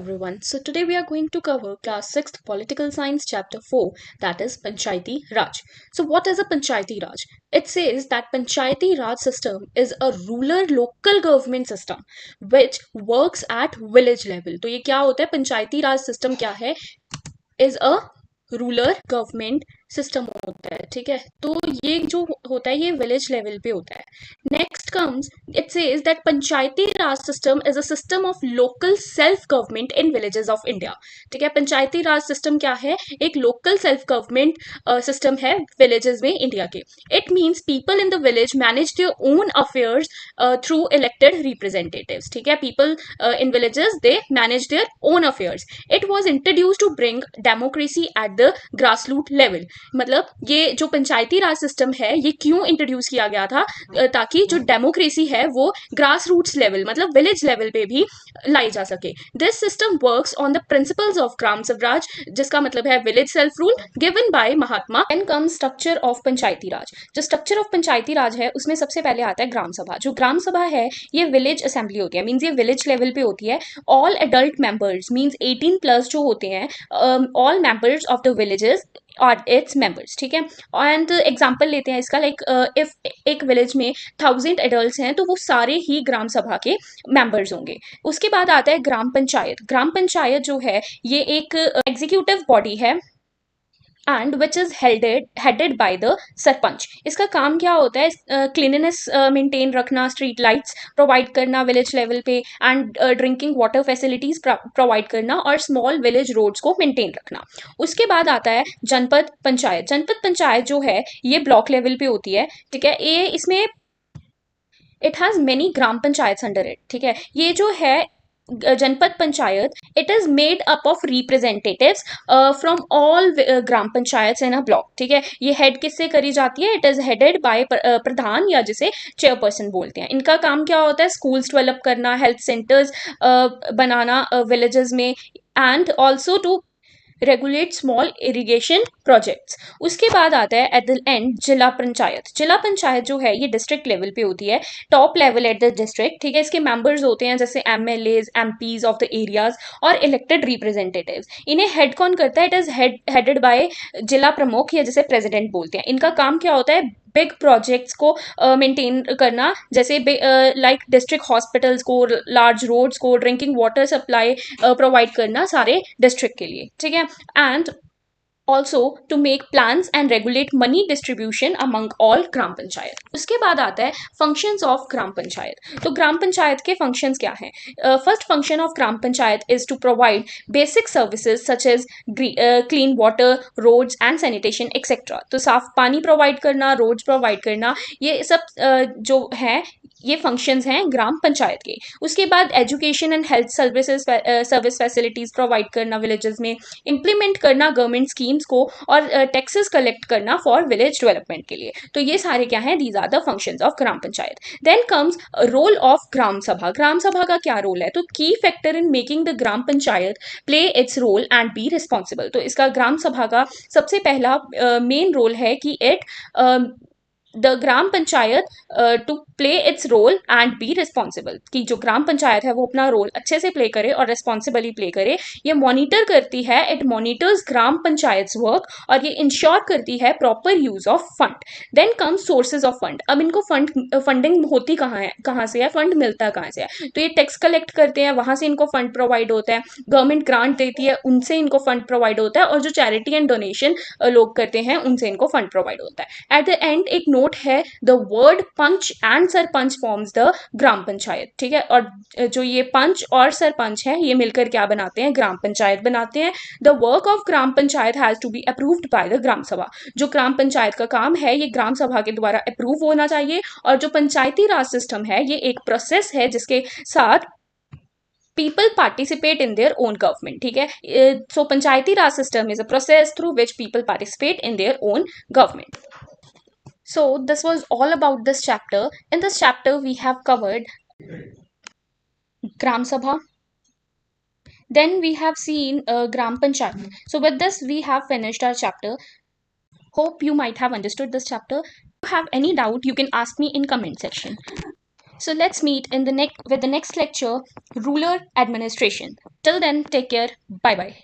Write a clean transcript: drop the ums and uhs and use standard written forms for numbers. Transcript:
everyone. So today we are going to cover class 6th political science chapter 4, that is Panchayati Raj. So what is a Panchayati Raj? It says that Panchayati Raj system is a rural local government system which works at village level. तो ये क्या होता है? Panchayati Raj system क्या है? Is a rural government system होता है. ठीक है, तो ये जो होता है ये विलेज लेवल पे होता है. Next comes it says that Panchayati Raj system is a system of local self government in villages of India. ठीक है, पंचायती राज सिस्टम क्या है? एक लोकल सेल्फ गवर्नमेंट सिस्टम है विलेजेस में इंडिया के. It means people in the village manage their own affairs through elected representatives. ठीक है, people in villages they manage their own affairs. It was introduced to bring democracy at the grass root level. मतलब ये जो पंचायती Raj system है ये क्यों introduce किया गया था? ताकि जो डेमोक्रेसी है वो ग्रास रूट्स लेवल मतलब विलेज लेवल पे भी लाई जा सके. This system works on the principles of Gram Swaraj, जिसका मतलब है village self rule, given by Mahatma. Then come structure of Panchayati Raj. जो स्ट्रक्चर ऑफ पंचायती राज है उसमें सबसे पहले आता है ग्राम सभा. जो ग्राम सभा है ये विलेज असेंबली होती है, मीन्स ये विलेज लेवल पे होती है. ऑल एडल्ट मेंबर्स मीन्स 18+ जो होते हैं, all members of the villages और इट्स मेंबर्स. ठीक है, एंड एग्जांपल लेते हैं इसका. लाइक इफ एक विलेज में 1000 एडल्ट्स हैं तो वो सारे ही ग्राम सभा के मेंबर्स होंगे. उसके बाद आता है ग्राम पंचायत. ग्राम पंचायत जो है ये एक एग्जीक्यूटिव बॉडी है and which is headed by the sarpanch. इसका काम क्या होता है? क्लीननेस मेंटेन रखना, स्ट्रीट लाइट्स प्रोवाइड करना विलेज लेवल पे, and drinking water facilities provide करना और स्मॉल विलेज रोड्स को मेंटेन रखना. उसके बाद आता है जनपद पंचायत. जनपद पंचायत जो है ये ब्लॉक लेवल पे होती है. ठीक है, ये इसमें it has many gram panchayat under it. ठीक है, ये जो है जनपद panchayat, it is made up of representatives from all gram panchayat in a block. ठीक है, ये हेड किससे करी जाती है? इट इज हेडेड बाय प्रधान या जिसे चेयरपर्सन बोलते हैं. इनका काम क्या होता है? स्कूल्स डेवलप करना, हेल्थ सेंटर्स बनाना विलेजेस में, and also to regulate small irrigation projects. उसके बाद आता है एट द एंड जिला पंचायत. जिला पंचायत जो है ये डिस्ट्रिक्ट लेवल पे होती है, top level at the district. ठीक है, इसके मेंबर्स होते हैं जैसे MLAs, MPs of the areas और इलेक्टेड रिप्रेजेंटेटिव्स. इन्हें हेड कौन करता है? इट इज हेडेड बाय जिला प्रमुख या जिसे प्रेसिडेंट बोलते हैं. इनका काम क्या होता है? बिग प्रोजेक्ट्स को मेंटेन करना, जैसे लाइक डिस्ट्रिक्ट हॉस्पिटल्स को, लार्ज रोड्स को, ड्रिंकिंग वाटर सप्लाई प्रोवाइड करना सारे डिस्ट्रिक्ट के लिए. ठीक है, and also to make plans and regulate money distribution among all ग्राम पंचायत. उसके बाद आता है functions of ग्राम पंचायत. तो ग्राम पंचायत के functions क्या हैं? First function of gram panchayat is to provide basic services such as clean water, roads and sanitation etc. तो साफ पानी प्रोवाइड करना, रोड्स प्रोवाइड करना, ये सब जो है ये फंक्शंस हैं ग्राम पंचायत के. उसके बाद education and health service facilities provide करना विलेजेस में, इम्प्लीमेंट करना गवर्नमेंट स्कीम्स को, और टैक्सेस कलेक्ट करना फॉर विलेज डेवलपमेंट के लिए. तो ये सारे क्या हैं? These are the functions of gram Panchayat. Then comes role of Gram Sabha. Gram Sabha का क्या रोल है? तो key factor in making the gram Panchayat play its role and be responsible. तो इसका ग्राम सभा का सबसे पहला मेन रोल है कि it the gram Panchayat to play its role and be responsible. कि जो ग्राम पंचायत है वो अपना रोल अच्छे से प्ले करे और रिस्पॉन्सिबली प्ले करे. ये मॉनिटर करती है, it monitors Gram Panchayat work, और ये इंश्योर करती है proper use of fund. Then come sources of fund. अब इनको फंडिंग होती कहाँ से है? फंड मिलता कहाँ से है? तो ये टैक्स कलेक्ट करते हैं, वहां से इनको फंड प्रोवाइड होता है. गवर्नमेंट ग्रांट देती है, उनसे इनको फंड प्रोवाइड होता है, और जो चैरिटी एंड डोनेशन लोग करते हैं उनसे इनको फंड प्रोवाइड होता है. एट द एंड एक नोट है, the word panch and sarpanch forms the ग्राम पंचायत. ठीक है, और जो ये पंच और सरपंच है ये मिलकर क्या बनाते हैं? ग्राम पंचायत बनाते हैं. The work of gram panchayat has to be approved by the gram sabha. जो ग्राम पंचायत का काम है ये ग्राम सभा के द्वारा अप्रूव होना चाहिए. और जो पंचायती राज सिस्टम है ये एक प्रोसेस है जिसके साथ people participate in their own government. ठीक है, so Panchayati Raj system is a process through which people participate in their own government. So this was all about this chapter. In this chapter we have covered Gram Sabha. Then we have seen Gram Panchayat. So with this we have finished our chapter. Hope you might have understood this chapter. If you have any doubt you can ask me in comment section. So let's meet in the next lecture, ruler administration. Till then, take care. Bye bye.